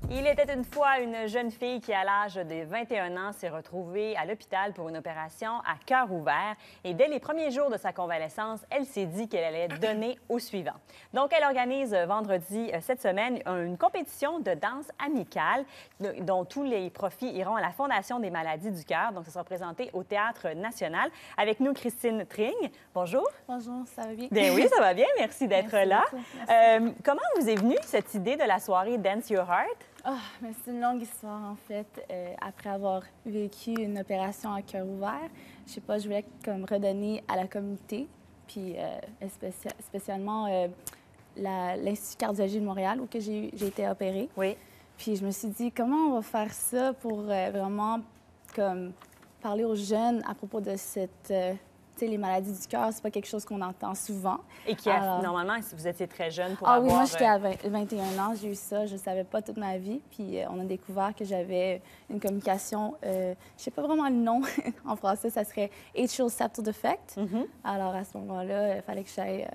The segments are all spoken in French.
Il était une fois une jeune fille qui, à l'âge de 21 ans, s'est retrouvée à l'hôpital pour une opération à cœur ouvert. Et dès les premiers jours de sa convalescence, elle s'est dit qu'elle allait donner au suivant. Donc, elle organise vendredi cette semaine une compétition de danse amicale dont tous les profits iront à la Fondation des maladies du cœur. Donc, ça sera présenté au Théâtre national. Avec nous, Christine Tring. Bonjour. Bonjour, ça va bien? Bien oui, ça va bien. Merci d'être là. Comment vous est venue cette idée de la soirée Dance Your Heart? Oh, mais c'est une longue histoire, en fait. Après avoir vécu une opération à cœur ouvert, je sais pas, je voulais comme redonner à la communauté, puis spécialement l'Institut cardiologie de Montréal, où j'ai été opérée. Oui. Puis je me suis dit, comment on va faire ça pour vraiment comme parler aux jeunes à propos de cette... les maladies du cœur, c'est pas quelque chose qu'on entend souvent. Et qui, normalement, si vous étiez très jeune pour avoir... oui, moi, j'étais à 21 ans, j'ai eu ça, je savais pas toute ma vie. Puis on a découvert que j'avais une communication, je sais pas vraiment le nom, en français, ça serait atrial septal defect. Alors, à ce moment-là, il fallait que j'aille,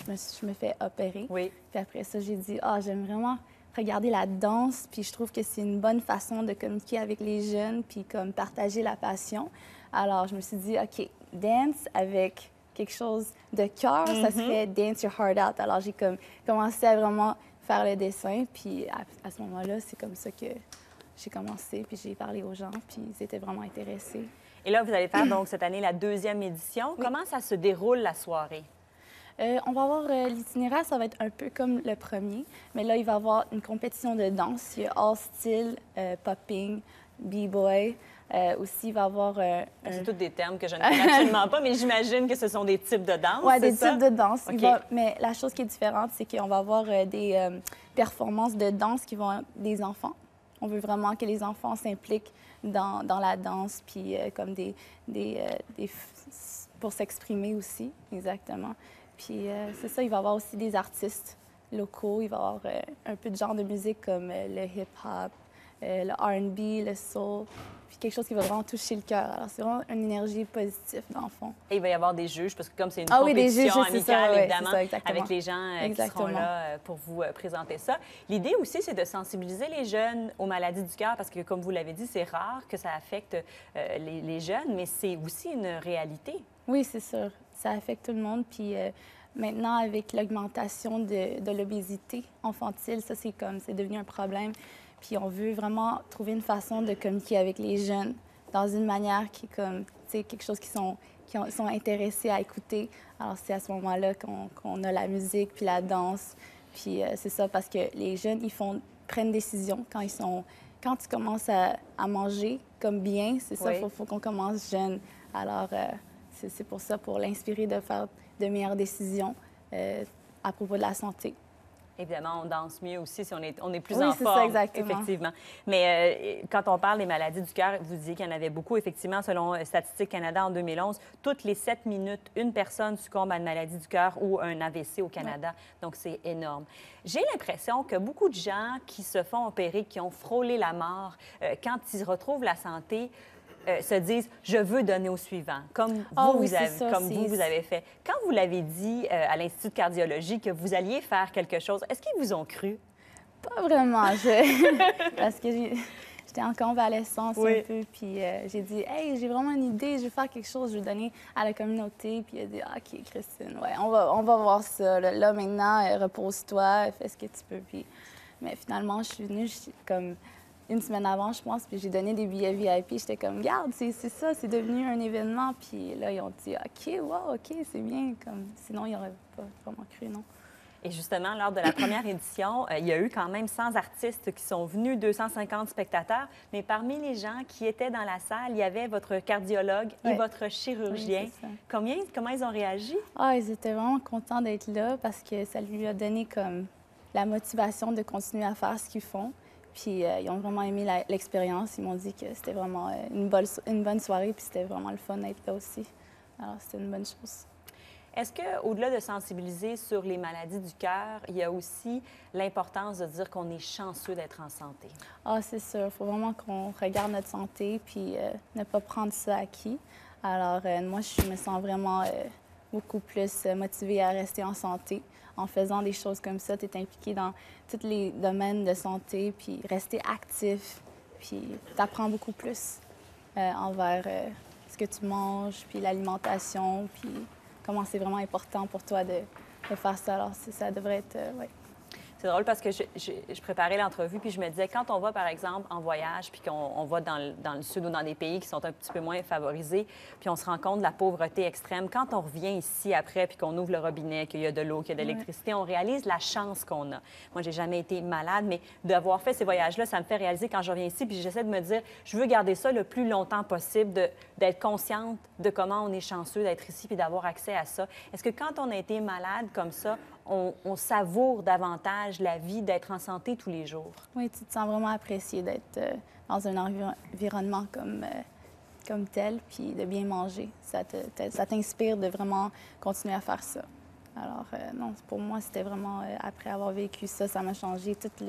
je me fais opérer. Oui. Puis après ça, j'ai dit, j'aime vraiment regarder la danse, puis je trouve que c'est une bonne façon de communiquer avec les jeunes, puis comme partager la passion. Alors, je me suis dit, OK, dance avec quelque chose de cœur, ça serait Dance Your Heart Out. Alors, j'ai commencé à vraiment faire le dessin, puis à ce moment-là, c'est comme ça que j'ai commencé, puis j'ai parlé aux gens, puis ils étaient vraiment intéressés. Et là, vous allez faire donc cette année la 2e édition. Oui. Comment ça se déroule la soirée? On va avoir l'itinéraire, ça va être un peu comme le premier, mais là, il va y avoir une compétition de danse. Il y a all style, popping, b-boy. Aussi, il va y avoir... C'est tous des termes que je ne connais absolument pas, mais j'imagine que ce sont des types de danse, oui, des types de danse. Okay. Mais la chose qui est différente, c'est qu'on va avoir des performances de danse qui vont être des enfants. On veut vraiment que les enfants s'impliquent dans la danse, puis comme pour s'exprimer aussi, exactement. Puis c'est ça, il va y avoir aussi des artistes locaux. Il va y avoir un peu de genre de musique comme le hip-hop, le R&B, le soul, puis quelque chose qui va vraiment toucher le cœur. Alors, c'est vraiment une énergie positive, dans le fond. Et il va y avoir des juges, parce que comme c'est une compétition amicale, évidemment, avec les gens qui seront là pour vous présenter ça. L'idée aussi, c'est de sensibiliser les jeunes aux maladies du cœur, parce que, comme vous l'avez dit, c'est rare que ça affecte les jeunes, mais c'est aussi une réalité. Oui, c'est sûr. Ça affecte tout le monde, puis... maintenant, avec l'augmentation de l'obésité infantile, ça, c'est devenu un problème. Puis on veut vraiment trouver une façon de communiquer avec les jeunes dans une manière qui est comme, tu sais, quelque chose qui sont intéressés à écouter. Alors, c'est à ce moment-là qu'on a la musique puis la danse. Puis c'est ça, parce que les jeunes, prennent des décisions quand tu commences à manger comme bien, c'est ça, il faut qu'on commence jeune. Alors, c'est pour ça, pour l'inspirer de faire de meilleures décisions à propos de la santé. Évidemment, on danse mieux aussi si on est plus en forme. Oui, c'est ça, exactement. Effectivement. Mais quand on parle des maladies du cœur, vous disiez qu'il y en avait beaucoup. Effectivement, selon Statistique Canada en 2011, toutes les 7 minutes, une personne succombe à une maladie du cœur ou un AVC au Canada. Oui. Donc, c'est énorme. J'ai l'impression que beaucoup de gens qui se font opérer, qui ont frôlé la mort, quand ils retrouvent la santé, se disent « je veux donner au suivant », comme vous avez fait. Quand vous l'avez dit à l'Institut de cardiologie que vous alliez faire quelque chose, est-ce qu'ils vous ont cru? Pas vraiment, parce que j'étais en convalescence un peu, puis j'ai dit « hey, j'ai vraiment une idée, je veux faire quelque chose, je veux donner à la communauté », puis il a dit « OK, Christine, ouais, on va voir ça, là maintenant, repose-toi, fais ce que tu peux », puis... Mais finalement, je suis venue comme... une semaine avant, je pense, puis j'ai donné des billets VIP. J'étais comme, regarde, c'est ça, c'est devenu un événement. Puis là, ils ont dit, OK, wow, OK, c'est bien. Sinon, ils n'auraient pas vraiment cru, non. Et justement, lors de la première édition, il y a eu quand même 100 artistes qui sont venus, 250 spectateurs. Mais parmi les gens qui étaient dans la salle, il y avait votre cardiologue et votre chirurgien. Oui, comment ils ont réagi? Ils étaient vraiment contents d'être là parce que ça lui a donné comme la motivation de continuer à faire ce qu'ils font. Puis ils ont vraiment aimé l'expérience. Ils m'ont dit que c'était vraiment une bonne soirée, puis c'était vraiment le fun d'être là aussi. Alors, c'était une bonne chose. Est-ce qu'au-delà de sensibiliser sur les maladies du cœur, il y a aussi l'importance de dire qu'on est chanceux d'être en santé? C'est sûr. Il faut vraiment qu'on regarde notre santé, puis ne pas prendre ça acquis. Alors, moi, je me sens vraiment beaucoup plus motivée à rester en santé. en faisant des choses comme ça, tu es impliqué dans tous les domaines de santé, puis rester actif, puis tu apprends beaucoup plus envers ce que tu manges, puis l'alimentation, puis comment c'est vraiment important pour toi de faire ça. Alors, ça devrait être, ouais. C'est drôle parce que je préparais l'entrevue, puis je me disais, quand on va, par exemple, en voyage, puis qu'on va dans le sud ou dans des pays qui sont un petit peu moins favorisés, puis on se rend compte de la pauvreté extrême, quand on revient ici après, puis qu'on ouvre le robinet, qu'il y a de l'eau, qu'il y a de l'électricité, on réalise la chance qu'on a. Moi, j'ai jamais été malade, mais d'avoir fait ces voyages-là, ça me fait réaliser quand je reviens ici, puis j'essaie de me dire, je veux garder ça le plus longtemps possible, d'être consciente de comment on est chanceux d'être ici, puis d'avoir accès à ça. Est-ce que quand on a été malade comme ça, on savoure davantage la vie, d'être en santé tous les jours? Oui, tu te sens vraiment apprécié d'être dans un environnement comme tel, puis de bien manger. Ça t'inspire de vraiment continuer à faire ça. Alors, non, pour moi, c'était vraiment, après avoir vécu ça, ça m'a changé toute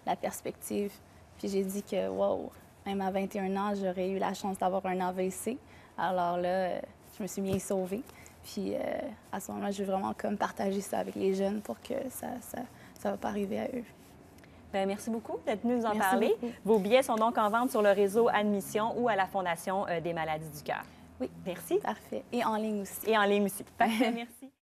la perspective. Puis j'ai dit que, wow, même à 21 ans, j'aurais eu la chance d'avoir un AVC. Alors là, je me suis bien sauvée. Puis à ce moment-là, je veux vraiment comme partager ça avec les jeunes pour que ça va pas arriver à eux. Bien, merci beaucoup d'être venu nous en Merci parler. beaucoup. Vos billets sont donc en vente sur le réseau Admission ou à la Fondation des maladies du cœur. Oui. Merci. Parfait. Et en ligne aussi. Et en ligne aussi. Parfait, merci.